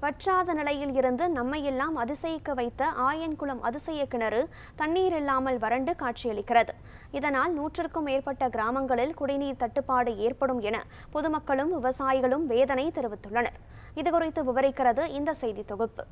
வற்றாத நிலையில் இருந்து நம்மையெல்லாம் அதிசயிக்க வைத்த ஆயன்குளம் அதிசய கிணறு தண்ணீர் இல்லாமல் வறண்டு காட்சியளிக்கிறது. இதனால் 100க்கும் மேற்பட்ட கிராமங்களில் குடிநீர் தட்டுப்பாடு ஏற்படும் என பொதுமக்களும் விவசாயிகளும் வேதனை தெரிவித்துள்ளனர். இதுகுறித்து விவரிக்கிறது இந்த செய்தி தொகுப்பு.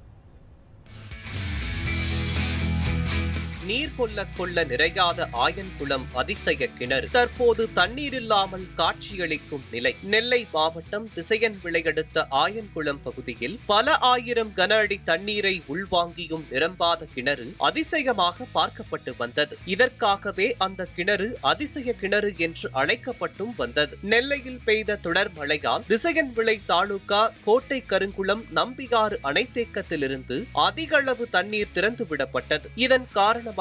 நீர் கொள்ள நிறையாத ஆயன்குளம் அதிசய கிணறு தற்போது தண்ணீர் இல்லாமல் காட்சியளிக்கும் நிலை. நெல்லை மாவட்டம் திசையன்விளை அடுத்த ஆயன்குளம் பகுதியில் பல ஆயிரம் கன அடி தண்ணீரை உள்வாங்கியும் நிரம்பாத கிணறு அதிசயமாக பார்க்கப்பட்டு வந்தது. இதற்காகவே அந்த கிணறு அதிசய கிணறு என்று அழைக்கப்பட்டும் வந்தது. நெல்லையில் பெய்த தொடர் மழையால் திசையன்விளை தாலுகா கோட்டை கருங்குளம் நம்பியாறு அணைத்தேக்கத்திலிருந்து அதிக அளவு தண்ணீர் திறந்து விடப்பட்டது. இதன் காரணமாக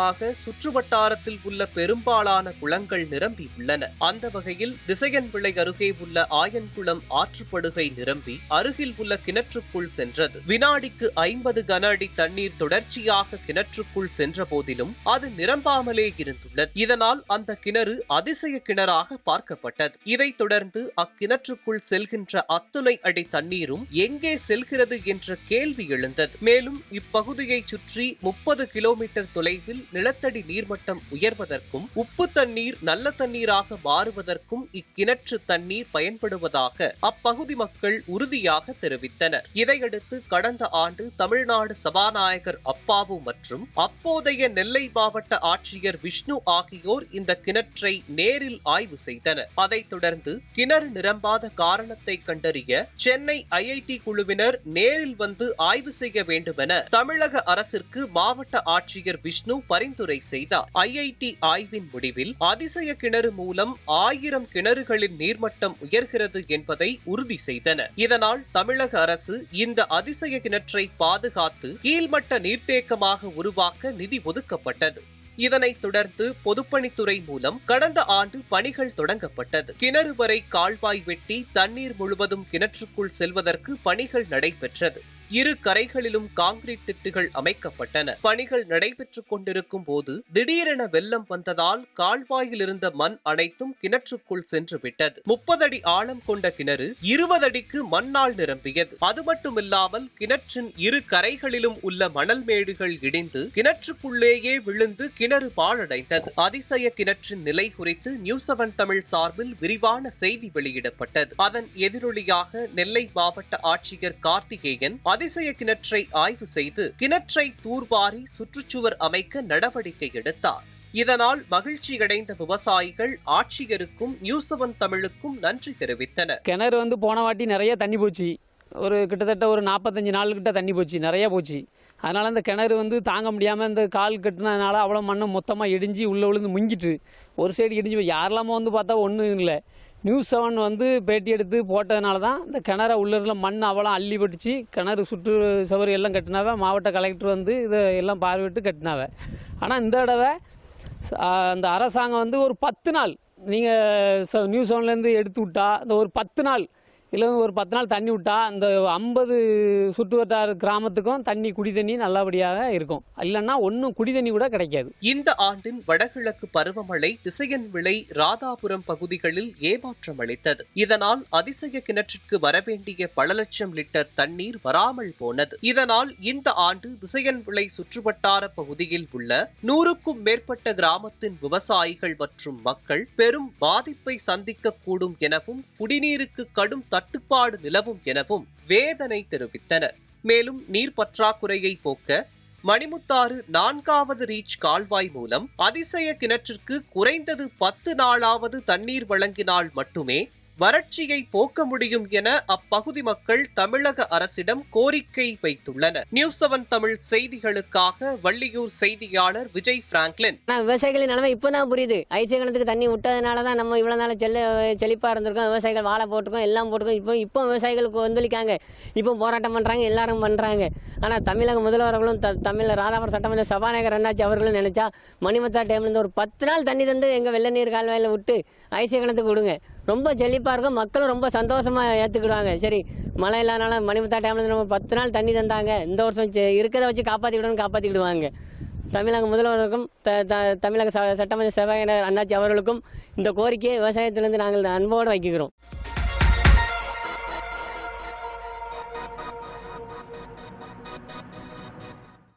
சுற்றுவட்டாரத்தில் உள்ள பெரும்பாலான குளங்கள் நிரம்பி உள்ளன. அந்த வகையில் திசையன்விளை அருகே உள்ள ஆயன்குளம் ஆற்றுப்படுகை நிரம்பி அருகில் உள்ள கிணற்றுக்குள் சென்றது. வினாடிக்கு 50 கன அடி தண்ணீர் தொடர்ச்சியாக கிணற்றுக்குள் சென்ற போதிலும் அது நிரம்பாமலே இருந்துள்ளது. இதனால் அந்த கிணறு அதிசய கிணறாக பார்க்கப்பட்டது. இதைத் தொடர்ந்து அக்கிணற்றுக்குள் செல்கின்ற அத்துணை அடி தண்ணீரும் எங்கே செல்கிறது என்ற கேள்வி எழுந்தது. மேலும் இப்பகுதியை சுற்றி 30 கிலோமீட்டர் தொலைவில் நிலத்தடி நீர்மட்டம் உயர்வதற்கும் உப்பு தண்ணீர் நல்ல தண்ணீராக மாறுவதற்கும் இக்கிணற்று தண்ணீர் பயன்படுவதாக அப்பகுதி மக்கள் உறுதியாக தெரிவித்தனர். இதையடுத்து கடந்த ஆண்டு தமிழ்நாடு சபாநாயகர் அப்பாவு மற்றும் அப்போதைய நெல்லை மாவட்ட ஆட்சியர் விஷ்ணு ஆகியோர் இந்த கிணற்றை நேரில் ஆய்வு செய்தனர். அதைத் தொடர்ந்து கிணறு நிரம்பாத காரணத்தை கண்டறிய சென்னை ஐஐடி குழுவினர் நேரில் வந்து ஆய்வு செய்ய வேண்டுமென தமிழக அரசிற்கு மாவட்ட ஆட்சியர் விஷ்ணு பரிந்துரை செய்தார். ஐஐடி ஆய்வின் முடிவில் அதிசய கிணறு மூலம் 1000 கிணறுகளின் நீர்மட்டம் உயர்கிறது என்பதை உறுதி செய்தனர். இதனால் தமிழக அரசு இந்த அதிசய கிணற்றை பாதுகாத்து கீழ்மட்ட நீர்த்தேக்கமாக உருவாக்க நிதி ஒதுக்கப்பட்டது. இதனைத் தொடர்ந்து பொதுப்பணித்துறை மூலம் கடந்த ஆண்டு பணிகள் தொடங்கப்பட்டது. கிணறு வரை கால்வாய் வெட்டி தண்ணீர் முழுவதும் கிணற்றுக்குள் செல்வதற்கு பணிகள் நடைபெற்றது. இரு கரைகளிலும் கான்கிரீட் திட்டுகள் அமைக்கப்பட்டன. பணிகள் நடைபெற்றுக் கொண்டிருக்கும் போது திடீரென வெள்ளம் வந்ததால் கால்வாயில் இருந்த மண் அனைத்தும் கிணற்றுக்குள் சென்று விட்டது. 30 அடி ஆழம் கொண்ட கிணறு 20 அடிக்கு மண்ணால் நிரம்பியது. அது மட்டுமில்லாமல் கிணற்றின் இரு கரைகளிலும் உள்ள மணல் மேடுகள் இடிந்து கிணற்றுக்குள்ளேயே விழுந்து கிணறு பாழடைந்தது. அதிசய கிணற்றின் நிலை குறித்து நியூஸ்7 தமிழ் சார்பில் விரிவான செய்தி வெளியிடப்பட்டது. அதன் எதிரொலியாக நெல்லை மாவட்ட ஆட்சியர் கார்த்திகேயன் அதிசய கிணற்றை ஆய்வு செய்து கிணற்றை தூர்வாரி சுற்றுச்சுவர் அமைக்க நடவடிக்கை எடுத்தார். இதனால் மகிழ்ச்சியடைந்த விவசாயிகள் ஆட்சியருக்கும் நியூஸ்7 தமிழுக்கும் நன்றி தெரிவித்தனர். கிணறு போன வாட்டி நிறைய தண்ணி போச்சு. கிட்டத்தட்ட ஒரு 45 நாள் கிட்ட தண்ணி போச்சு, நிறைய போச்சு. அதனால் அந்த கிணறு தாங்க முடியாமல் இந்த கால் கட்டினதுனால அவ்வளோ மண்ணை மொத்தமாக இடிஞ்சு உள்ளே விழுந்து முங்கிட்டு ஒரு சைடு இடிஞ்சு யாரெல்லாமோ பார்த்தா ஒன்றும் இல்லை. நியூஸ்7 பேட்டி எடுத்து போட்டதுனால தான் இந்த கிணற உள்ள மண் அவ்வளோ அள்ளி பட்டுச்சு. கிணறு சுற்று சவறு எல்லாம் கட்டினாவே மாவட்ட கலெக்டர் இதை எல்லாம் பார்வையிட்டு கட்டினாவே. ஆனால் இந்த தடவை அந்த அரசாங்கம் ஒரு 10 நாள் நீங்கள் நியூஸ்7லேருந்து எடுத்து விட்டா இந்த ஒரு 10 நாள் இல்லை ஒரு 10 நாள் தண்ணி விட்டா அந்த 50 சுற்றுவட்டார கிராமத்துக்கும் குடி தண்ணி நல்லபடியாக இருக்கும். இல்லைன்னா ஒன்றும் குடி தண்ணி கூட கிடைக்காது. இந்த ஆண்டின் வடகிழக்கு பருவமழை திசையன்விளை ராதாபுரம் பகுதிகளில் ஏமாற்றம் அளித்தது. இதனால் அதிசய கிணற்றிற்கு வரவேண்டிய பல லட்சம் லிட்டர் தண்ணீர் வராமல் போனது. இதனால் இந்த ஆண்டு திசையன்விளை சுற்றுவட்டார பகுதியில் உள்ள 100க்கும் மேற்பட்ட கிராமத்தின் விவசாயிகள் மற்றும் மக்கள் பெரும் பாதிப்பை சந்திக்கக்கூடும் எனவும் குடிநீருக்கு கடும் தட்டுப்பாடு நிலவும் எனவும் வேதனை தெரிவித்தனர். மேலும் நீர் பற்றாக்குறையை போக்க மணிமுத்தாறு 4வது ரீச் கால்வாய் மூலம் அதிசய கிணற்றிற்கு குறைந்தது 10 நாளாவது தண்ணீர் வழங்கினால் மட்டுமே வறட்சியை போக்க முடியும் என அப்பகுதி மக்கள் தமிழக அரசிடம் கோரிக்கை வைத்துள்ளனர். நியூஸ்7 தமிழ் செய்திகளுக்காக வள்ளியூர் செய்தியாளர் விஜய் பிராங்க்லின். விவசாயிகளின் நிலைமை இப்பதான் புரியுது. ஐசிய கிணத்துக்கு தண்ணி விட்டதுனாலதான் நம்ம இவ்வளவு நாள் செழிப்பா இருந்திருக்கோம். விவசாயிகள் வாழை போட்டிருக்கோம், எல்லாம் போட்டிருக்கோம். இப்போ விவசாயிகளுக்கு கொந்தளிக்காங்க. இப்போ போராட்டம் பண்றாங்க, எல்லாரும் பண்றாங்க. ஆனா தமிழக முதல்வர்களும் தமிழ் ராதாபுரம் சட்டமன்ற சபாநாயகர் அண்ணாச்சி அவர்களும் நினைச்சா மணிமுத்தாறு டேம்ல இருந்து ஒரு 10 நாள் தண்ணி தந்து எங்க வெள்ள நீர் கால்வாயில விட்டு ஐசிய கிணத்துக்கு விடுங்க. ரொம்ப செழிப்பாக இருக்கும். மக்களும் ரொம்ப சந்தோஷமாக ஏற்றுக்கிடுவாங்க. சரி, மழை இல்லாதனால மணிமுத்தாறு டேம்லேருந்து நம்ம 10 நாள் தண்ணி தந்தாங்க. இந்த வருஷம் இருக்கிறத வச்சு காப்பாற்றிக்கிடுவாங்க. தமிழக முதல்வருக்கும் தமிழக சட்டமன்ற சபாநாயகர் அண்ணாச்சி அவர்களுக்கும் இந்த கோரிக்கையை விவசாயத்திலிருந்து நாங்கள் அன்போடு வைக்கிறோம்.